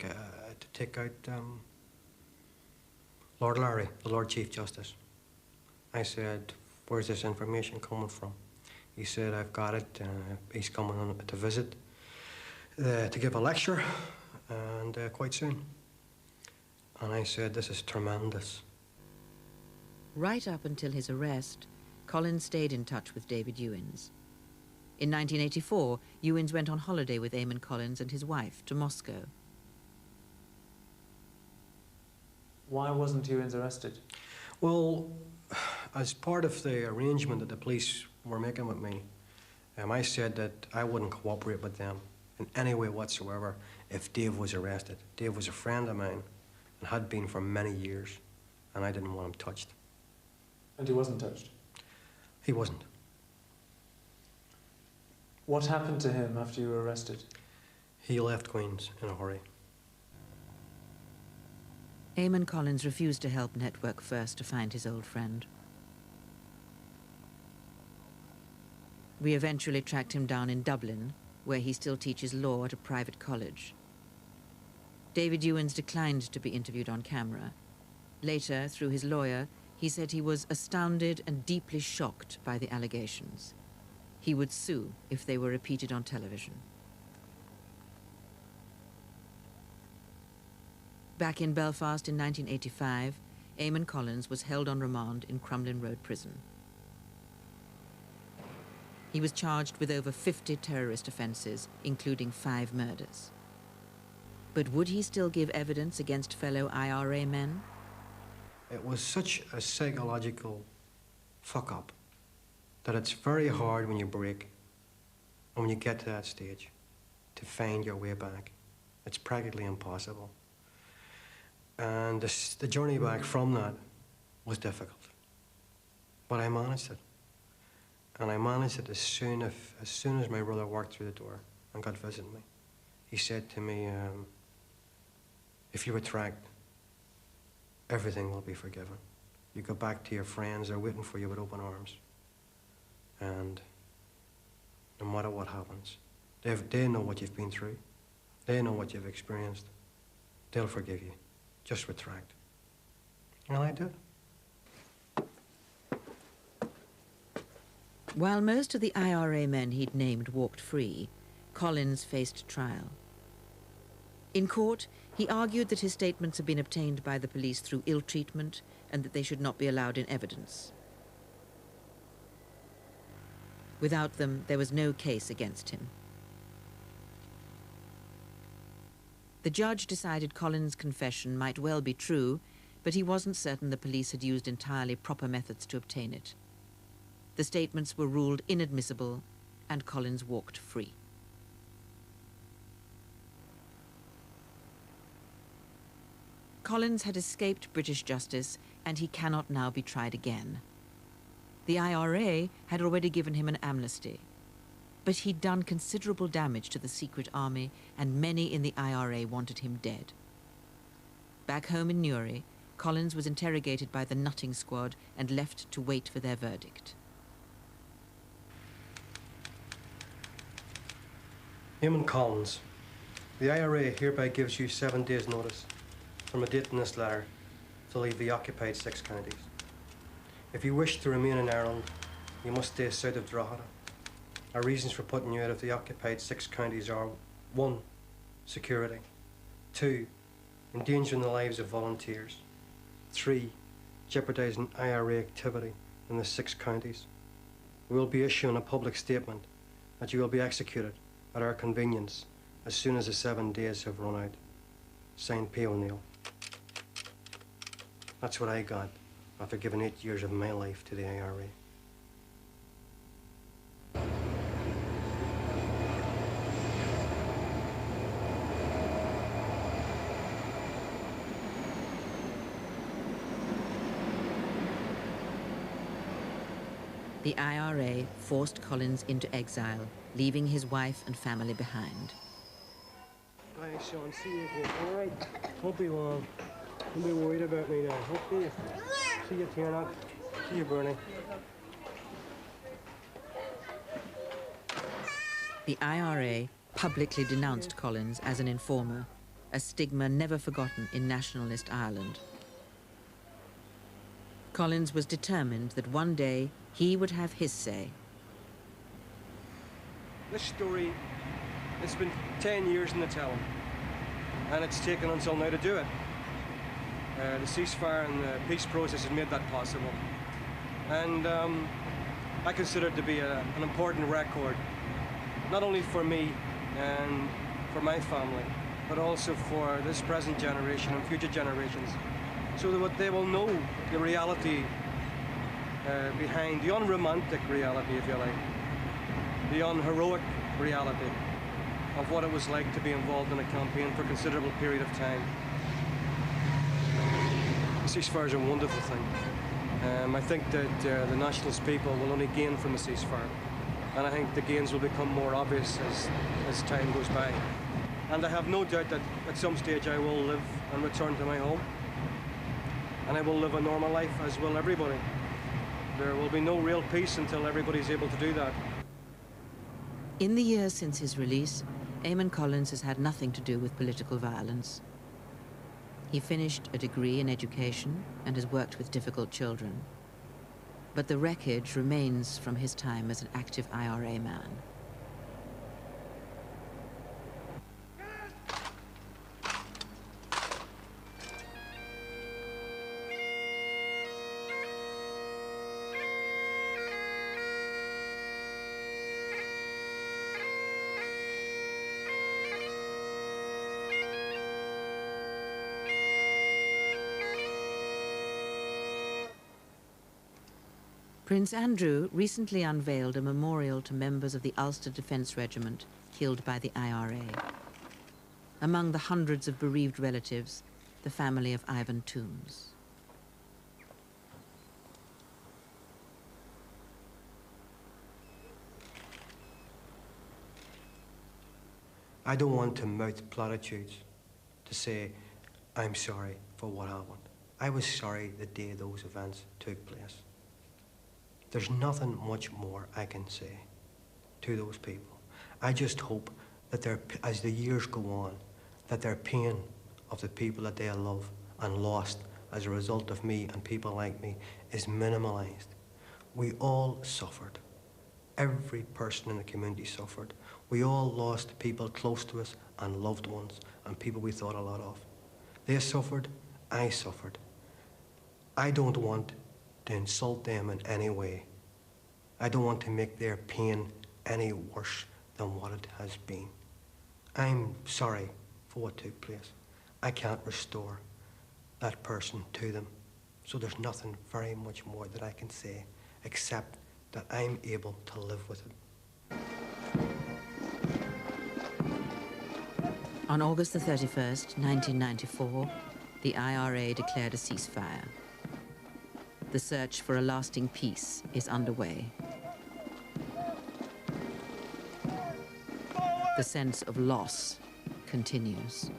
to take out Lord Larry, the Lord Chief Justice. I said, where's this information coming from? He said, I've got it. He's coming on to visit, to give a lecture, and quite soon. And I said, this is tremendous. Right up until his arrest, Collins stayed in touch with David Ewins. In 1984, Ewins went on holiday with Eamon Collins and his wife to Moscow. Why wasn't Ewins arrested? Well, as part of the arrangement that the police were making with me, I said that I wouldn't cooperate with them in any way whatsoever if Dave was arrested. Dave was a friend of mine and had been for many years, and I didn't want him touched. And he wasn't touched? He wasn't. What happened to him after you were arrested? He left Queen's in a hurry. Eamon Collins refused to help Network First to find his old friend. We eventually tracked him down in Dublin, where he still teaches law at a private college. David Ewins declined to be interviewed on camera. Later, through his lawyer, he said he was astounded and deeply shocked by the allegations. He would sue if they were repeated on television. Back in Belfast in 1985, Eamon Collins was held on remand in Crumlin Road Prison. He was charged with over 50 terrorist offences, including 5 murders. But would he still give evidence against fellow IRA men? It was such a psychological fuck-up that it's very hard when you break and when you get to that stage to find your way back. It's practically impossible. And the journey back from that was difficult. But I managed it. And I managed it as soon as my brother walked through the door and got to visit me. He said to me, if you retract, everything will be forgiven. You go back to your friends, they're waiting for you with open arms. And no matter what happens, they know what you've been through. They know what you've experienced. They'll forgive you. Just retract. And I did. While most of the IRA men he'd named walked free, Collins faced trial. In court, he argued that his statements had been obtained by the police through ill treatment and that they should not be allowed in evidence. Without them, there was no case against him. The judge decided Collins' confession might well be true, but he wasn't certain the police had used entirely proper methods to obtain it. The statements were ruled inadmissible, and Collins walked free. Collins had escaped British justice, and he cannot now be tried again. The IRA had already given him an amnesty, but he'd done considerable damage to the secret army, and many in the IRA wanted him dead. Back home in Newry, Collins was interrogated by the nutting squad and left to wait for their verdict. Eamon Collins, the IRA hereby gives you 7 days' notice from a date in this letter to leave the occupied 6 counties. If you wish to remain in Ireland, you must stay south of Drogheda. Our reasons for putting you out of the occupied 6 counties are 1. Security. 2. Endangering the lives of volunteers. 3. Jeopardising IRA activity in the 6 counties. We will be issuing a public statement that you will be executed at our convenience as soon as the 7 days have run out. Signed, P. O'Neill. That's what I got after giving 8 years of my life to the IRA. The IRA forced Collins into exile, leaving his wife and family behind. Hi, Sean. See you again. All right. Don't be long. Don't be worried about me now. Okay. See you, Tiernock. See you, Bernie. The IRA publicly denounced Collins as an informer. a stigma never forgotten in nationalist Ireland. Collins was determined that one day he would have his say. This story, it's been 10 years in the telling, and it's taken until now to do it. The ceasefire and the peace process has made that possible. And I consider it to be an important record, not only for me and for my family, but also for this present generation and future generations, so that they will know the reality behind, the unromantic reality, if you like, the unheroic reality of what it was like to be involved in a campaign for a considerable period of time. Ceasefire is a wonderful thing. I think that the nationalist people will only gain from the ceasefire, and I think the gains will become more obvious as time goes by. And I have no doubt that at some stage I will live and return to my home, and I will live a normal life, as will everybody. There will be no real peace until everybody's able to do that. In the years since his release, Eamon Collins has had nothing to do with political violence. He finished a degree in education and has worked with difficult children. But the wreckage remains from his time as an active IRA man. Prince Andrew recently unveiled a memorial to members of the Ulster Defence Regiment killed by the IRA. Among the hundreds of bereaved relatives, the family of Ivan Toombs. I don't want to mouth platitudes to say I'm sorry for what happened. I was sorry the day those events took place. There's nothing much more I can say to those people. I just hope that as the years go on, that their pain of the people that they love and lost as a result of me and people like me is minimalized. We all suffered. Every person in the community suffered. We all lost people close to us and loved ones and people we thought a lot of. They suffered, I suffered. I don't want to insult them in any way. I don't want to make their pain any worse than what it has been. I'm sorry for what took place. I can't restore that person to them. So there's nothing very much more that I can say except that I'm able to live with it. On August the 31st, 1994, the IRA declared a ceasefire. The search for a lasting peace is underway. The sense of loss continues.